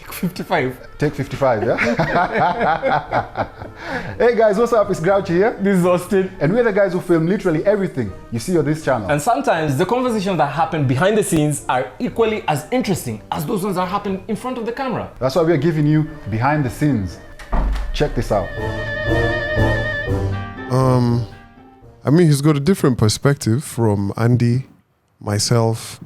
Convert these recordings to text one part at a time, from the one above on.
Take 55. Take 55, yeah? Hey guys, what's up? It's Grouchy here. This is Austin. And we're the guys who film literally everything you see on this channel. And sometimes the conversations that happen behind the scenes are equally as interesting as those ones that happen in front of the camera. That's why we're giving you behind the scenes. Check this out. I mean, he's got a different perspective from Andy, myself.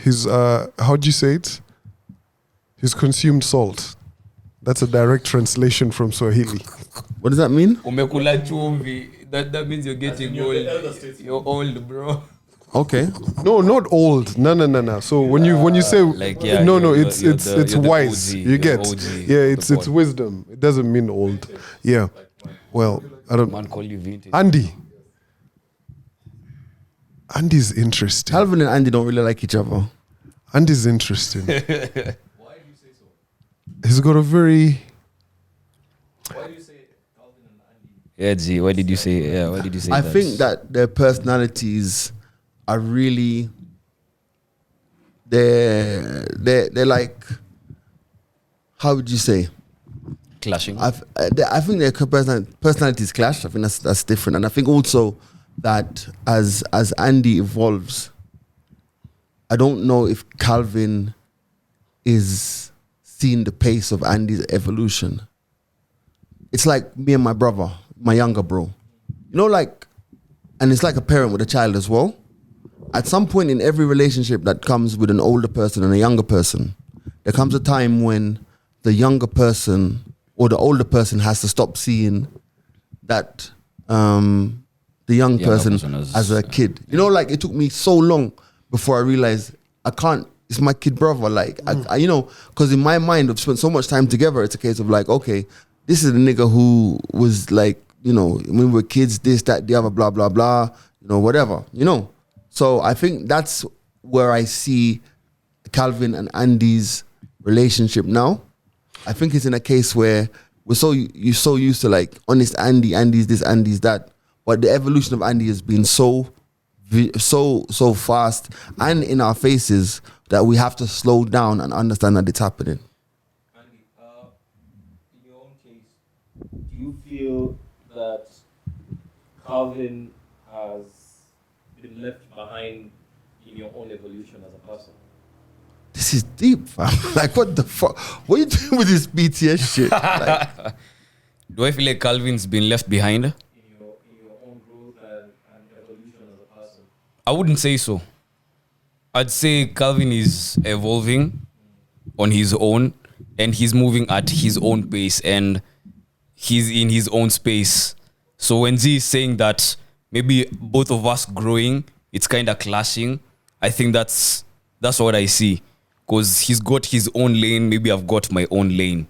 He's how do you say it? He's consumed salt. That's a direct translation from Swahili. What does that mean? Umekula chumvi. That means you're getting old. You're old, bro. Okay. No, not old. No. So when you say Like, yeah, no, you're it's the wise. OG, You you're get. the OG, Yeah, it's the boy. wisdom. It doesn't mean old. Yeah. Well, I don't. Man call you vintage. Andy's interesting. Calvin and Andy don't really like each other. Andy's interesting. Why do you say so? He's got a very. Yeah, G. Why did you say? Yeah, why did you say I that? think that their personalities are really they're like, how would you say? Clashing. I think their personalities clash. I think that's different, and I think also that as Andy evolves, I don't know if Calvin is seeing the pace of Andy's evolution. It's like me and my brother, my younger bro. You know, like, and it's like a parent with a child as well. At some point in every relationship that comes with an older person and a younger person, there comes a time when the younger person or the older person has to stop seeing that the young person as a kid. You know, like, it took me so long before I realized I can't, it's my kid brother. Like, I you know, because in my mind, I've spent so much time together, it's a case of like, okay, this is the nigga who was like, you know, when we were kids, this, that, the other, blah, blah, blah, you know, whatever, you know. So I think that's where I see Calvin and Andy's relationship now. I think it's in a case where you're so used to like honest Andy's this, Andy's that, but the evolution of Andy has been so fast and in our faces that we have to slow down and understand that it's happening. Andy, in your own case, do you feel that Calvin has been left behind in your own evolution as a person? This is deep, fam. Like, what the fuck? What are you doing with this BTS shit? Like, Do I feel like Calvin's been left behind? In your own growth and evolution as a person? I wouldn't say so. I'd say Calvin is evolving on his own, and he's moving at his own pace, and he's in his own space. So when Z is saying that maybe both of us growing, it's kind of clashing, I think that's what I see. Because he's got his own lane, maybe I've got my own lane.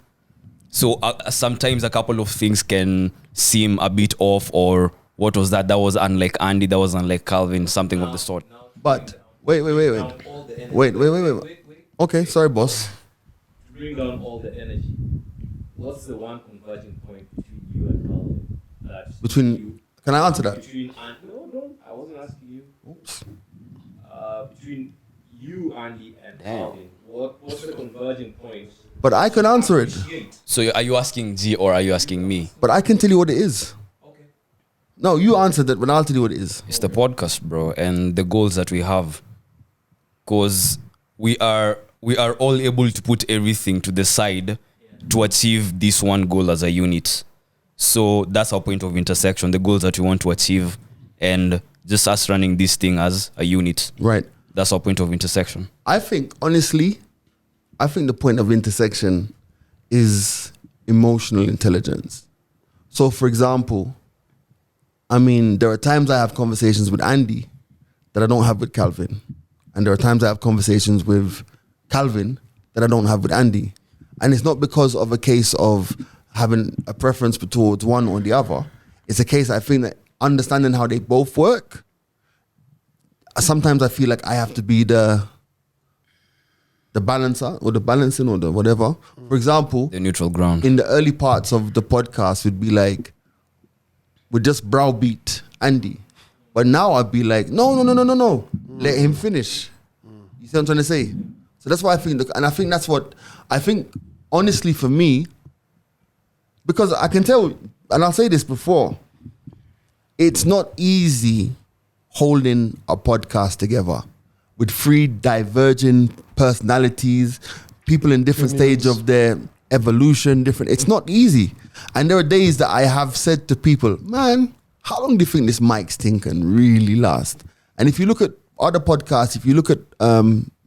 So sometimes a couple of things can seem a bit off, or what was that? That was unlike Andy, that was unlike Calvin, something of the sort. but wait. Okay, sorry, boss. Bring down all the energy. What's the one converging point between you and Calvin? Can I answer that? No, don't. I wasn't asking you. Oops. Between you, Andy, and Calvin, what's the converging point? But I can answer it. So are you asking G or are you asking me? But I can tell you what it is. Okay. No, you answered it, but I'll tell you what it is. It's the podcast, bro, and the goals that we have. Because we are all able to put everything to the side to achieve this one goal as a unit. So that's our point of intersection, the goals that we want to achieve, and just us running this thing as a unit. Right. That's our point of intersection. I think, honestly, the point of intersection is emotional intelligence. So, for example, I mean, there are times I have conversations with Andy that I don't have with Calvin. And there are times I have conversations with Calvin that I don't have with Andy. And it's not because of a case of having a preference towards one or the other. It's a case, I think, that understanding how they both work, sometimes I feel like I have to be the balancer or the balancing or the whatever. For example, The neutral ground. in the early parts of the podcast, we'd be like, we'd just browbeat Andy. But now I'd be like, no. Let him finish. You see what I'm trying to say? So that's why I think, and I think that's what, I think, honestly for me, because I can tell, and I'll say this before, it's not easy holding a podcast together with three diverging personalities, people in different stage of their evolution, different. It's not easy. And there are days that I have said to people, man, how long do you think this mic's thing can really last? And if you look at other podcasts, if you look at,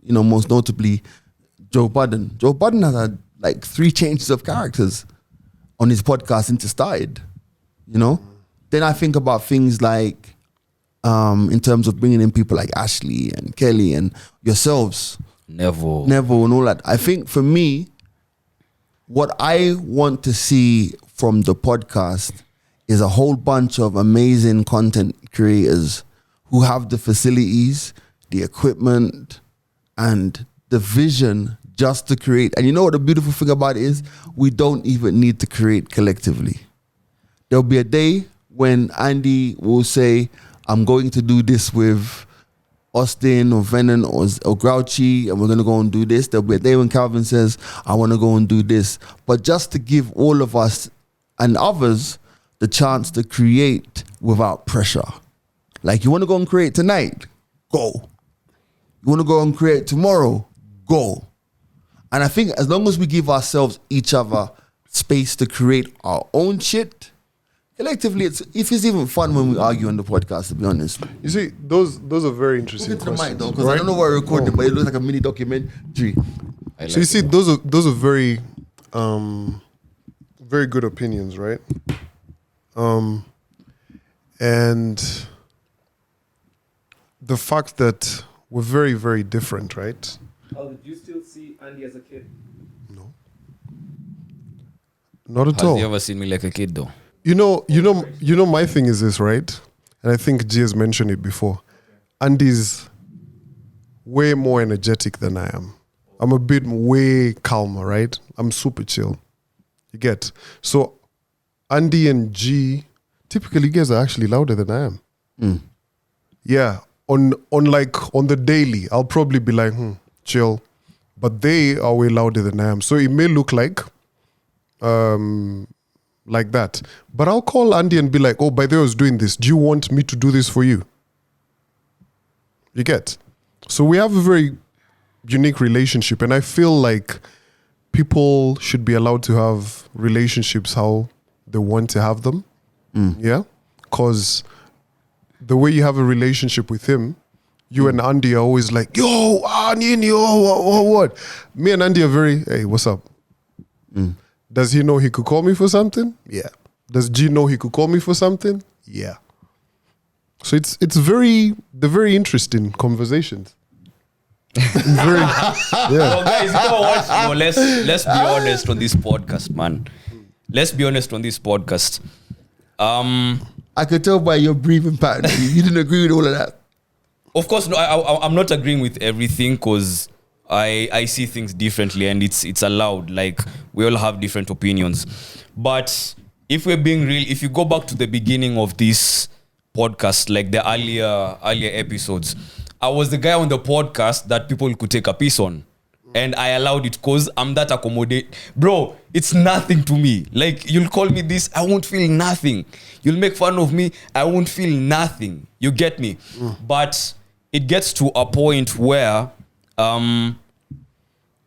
most notably Joe Budden has had like 3 changes of characters on his podcast since it started, Then I think about things like, in terms of bringing in people like Ashley and Kelly and yourselves. Neville and all that. I think for me, what I want to see from the podcast is a whole bunch of amazing content creators who have the facilities, the equipment, and the vision just to create. And you know what the beautiful thing about it is? We don't even need to create collectively. There'll be a day when Andy will say, I'm going to do this with Austin or Venom or Grouchy, and we're going to go and do this. There'll be a day when Calvin says, I want to go and do this. But just to give all of us and others the chance to create without pressure. Like, you want to go and create tonight? Go. You want to go and create tomorrow? Go. And I think as long as we give ourselves, each other, space to create our own shit, collectively, if it's even fun when we argue on the podcast, to be honest. You see, those are very interesting Look into the questions. mic, though, because I don't know where we're recording, but it looks like a mini documentary. So you see, those are very, very good opinions, right? And the fact that we're very, very different, right? Oh, did you still see Andy as a kid? No, not at Has all. you ever seen me like a kid though? You know. My thing is this, right? And I think G has mentioned it before. Andy's way more energetic than I am. I'm a bit way calmer, right? I'm super chill. You get? So Andy and G, typically you guys are actually louder than I am. Yeah. On the daily, I'll probably be like, chill. But they are way louder than I am. So it may look like that. But I'll call Andy and be like, oh, by the way, I was doing this. Do you want me to do this for you? You get? So we have a very unique relationship. And I feel like people should be allowed to have relationships how they want to have them. Yeah? Because the way you have a relationship with him, you and Andy are always like, yo, Andy, what? Me and Andy are very, hey, what's up? Does he know he could call me for something? Yeah. Does G know he could call me for something? Yeah. So they're very interesting conversations. Well, guys, you know what? No, let's be honest on this podcast, man. Let's be honest on this podcast. I could tell by your breathing pattern, you didn't agree with all of that. Of course, no, I'm not agreeing with everything because I see things differently and it's allowed. Like, we all have different opinions. But if we're being real, if you go back to the beginning of this podcast, like the earlier episodes, I was the guy on the podcast that people could take a piece on. And I allowed it because I'm that accommodate. Bro, it's nothing to me. Like, you'll call me this, I won't feel nothing. You'll make fun of me, I won't feel nothing. You get me? But it gets to a point where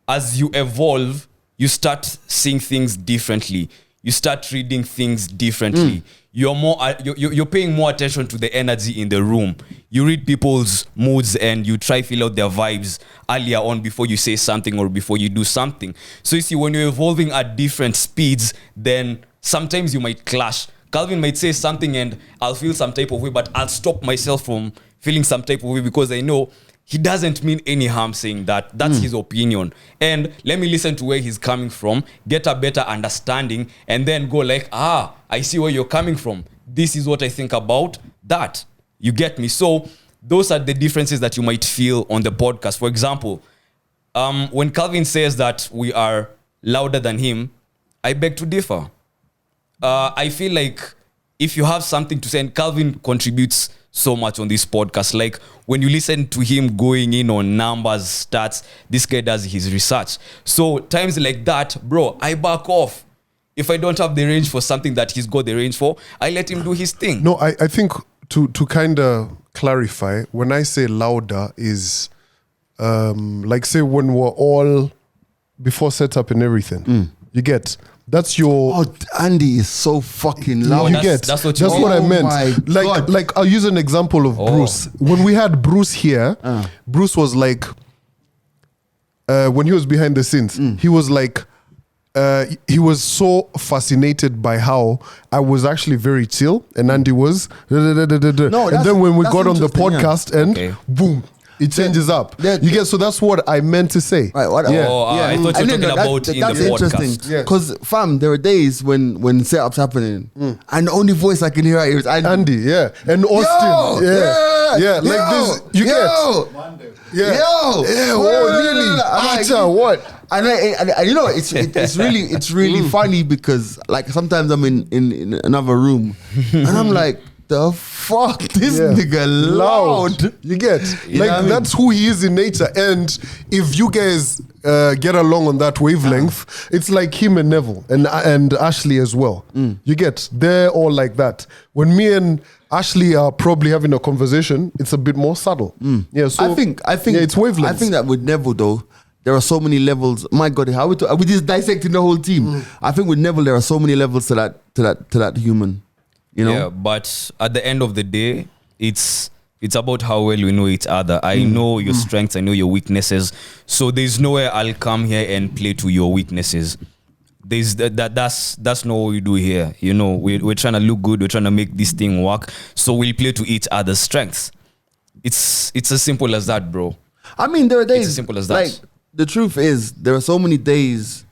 as you evolve, you start seeing things differently. You start reading things differently. You're paying more attention to the energy in the room. You read people's moods and you try to feel out their vibes earlier on before you say something or before you do something. So you see, when you're evolving at different speeds, then sometimes you might clash. Calvin might say something and I'll feel some type of way, but I'll stop myself from feeling some type of way because I know he doesn't mean any harm saying that. That's his opinion. And let me listen to where he's coming from, get a better understanding, and then go like, I see where you're coming from. This is what I think about that. You get me? So those are the differences that you might feel on the podcast. For example, when Calvin says that we are louder than him, I beg to differ. I feel like if you have something to say, and Calvin contributes so much on this podcast. Like when you listen to him going in on numbers, stats, this guy does his research. So times like that, bro, I back off. If I don't have the range for something that he's got the range for, I let him do his thing. No, I think to kind of clarify, when I say louder is like say when we're all before setup and everything. You get that's your Oh, Andy is so fucking loud. you that's- get that's what that's you what I mean. meant. Oh my God. Like I'll use an example of Bruce. When we had Bruce here, Bruce was like when he was behind the scenes, he was like he was so fascinated by how I was actually very chill and Andy was and then when we that's got on the interesting, yeah. podcast and Okay. boom, it changes up. You get, so that's what I meant to say. Right, what, Yeah. Oh, I thought you were And talking about in that's the interesting. podcast. Yeah. Because, fam, there are days when setups happening, and the only voice I can hear is Andy. Andy, yeah, and Austin, yeah, like this. You get, yeah, Yo, yeah. Oh, really? Acha, what? And you know, it's really funny because like sometimes I'm in another room and I'm like, the fuck, this Yeah. nigga loud. You get, You like know what I mean? that's who he is in nature. And if you guys get along on that wavelength, it's like him and Neville and Ashley as well. You get, they're all like that. When me and Ashley are probably having a conversation, it's a bit more subtle. Yeah, so I think yeah, it's wavelengths. I think that with Neville though, there are so many levels. My God, how are we just dissecting the whole team? I think with Neville there are so many levels to that human. You know? Yeah, but at the end of the day, it's about how well we know each other. I know your strengths, I know your weaknesses. So there's nowhere I'll come here and play to your weaknesses. There's that's not what we do here. You know, we're trying to look good, we're trying to make this thing work. So we'll play to each other's strengths. It's as simple as that, bro. I mean, there are days. It's as simple as that. Like the truth is, there are so many days,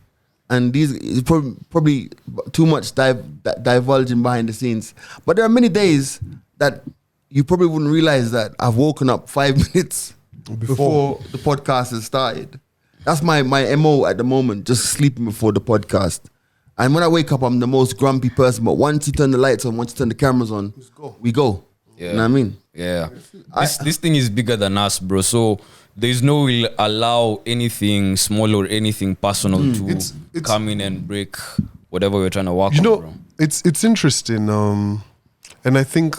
and these is probably too much divulging behind the scenes. But there are many days that you probably wouldn't realize that I've woken up 5 minutes before the podcast has started. That's my MO at the moment, just sleeping before the podcast. And when I wake up, I'm the most grumpy person. But once you turn the lights on, once you turn the cameras on, we go. Yeah. You know what I mean? Yeah. This thing is bigger than us, bro. So there's no will allow anything small or anything personal to It's- come in and break whatever we're trying to work You on, know, bro. it's interesting, and I think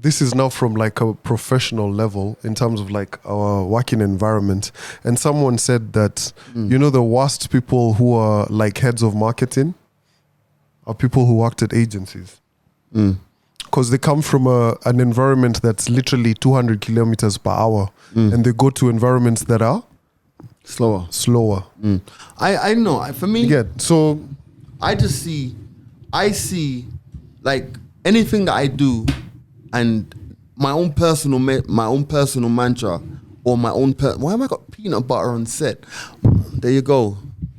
this is now from like a professional level in terms of like our working environment. And someone said that you know the worst people who are like heads of marketing are people who worked at agencies. Because they come from an environment that's literally 200 kilometers per hour, and they go to environments that are slower. I know. For me, You get, so I see like anything that I do and my own personal mantra or my own why am I got peanut butter on set? There you go.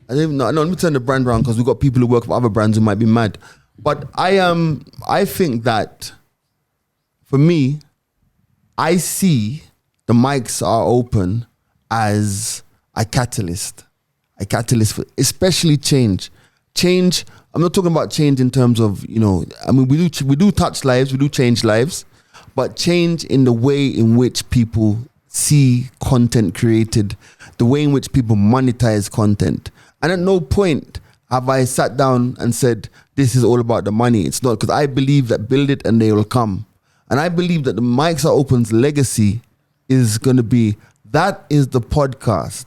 I don't even know. No, let me turn the brand around because we've got people who work for other brands who might be mad. But I think that for me, I see the mics are open as a catalyst for especially change. Change. I'm not talking about change in terms of, you know, I mean, we do touch lives, we do change lives, but change in the way in which people see content created, the way in which people monetize content. And at no point have I sat down and said, this is all about the money. It's not, because I believe that build it and they will come. And I believe that the Mics Are Open's legacy is going to be, that is the podcast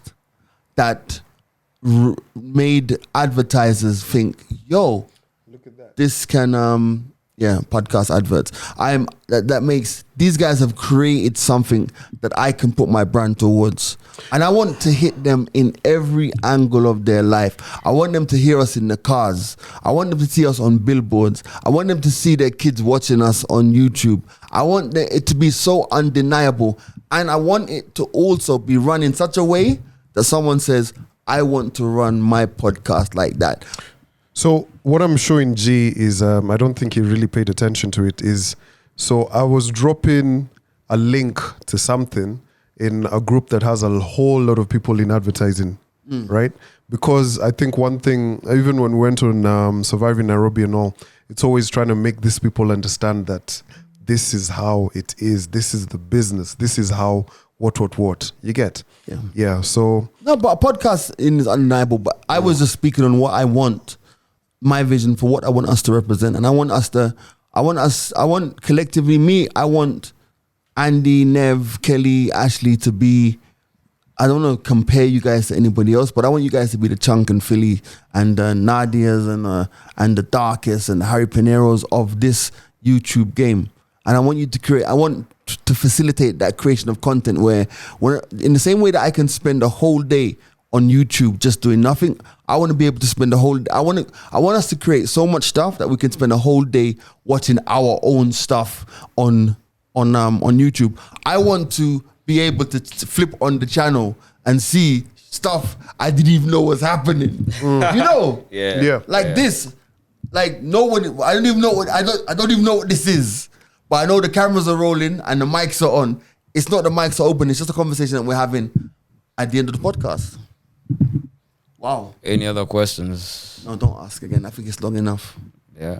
that made advertisers think, yo, look at that. This can, podcast adverts. That makes, these guys have created something that I can put my brand towards. And I want to hit them in every angle of their life. I want them to hear us in the cars. I want them to see us on billboards. I want them to see their kids watching us on YouTube. I want it to be so undeniable. And I want it to also be run in such a way that someone says, I want to run my podcast like that. So what I'm showing G is, I don't think he really paid attention to it, is, so I was dropping a link to something in a group that has a whole lot of people in advertising, right? Because I think one thing, even when we went on Surviving Nairobi and all, it's always trying to make these people understand that this is how it is. This is the business. This is how what. You get? Yeah. Yeah. So No, but a podcast is undeniable. But I was just speaking on what I want, my vision for what I want us to represent, and I want collectively I want Andy, Nev, Kelly, Ashley to be. I don't want to compare you guys to anybody else, but I want you guys to be the Chunk and Philly and Nadia's and the Darkest and the Harry Pineros of this YouTube game. And I want you to create. I want to facilitate that creation of content where in the same way that I can spend a whole day on YouTube just doing nothing, I want to be able to spend the whole. I want us to create so much stuff that we can spend a whole day watching our own stuff on YouTube. I want to be able to flip on the channel and see stuff I didn't even know was happening. You know, this, like nobody. I don't even know what I don't even know what this is. But I know the cameras are rolling and the mics are on. It's not the mics are open. It's just a conversation that we're having at the end of the podcast. Wow. Any other questions? No, don't ask again. I think it's long enough. Yeah.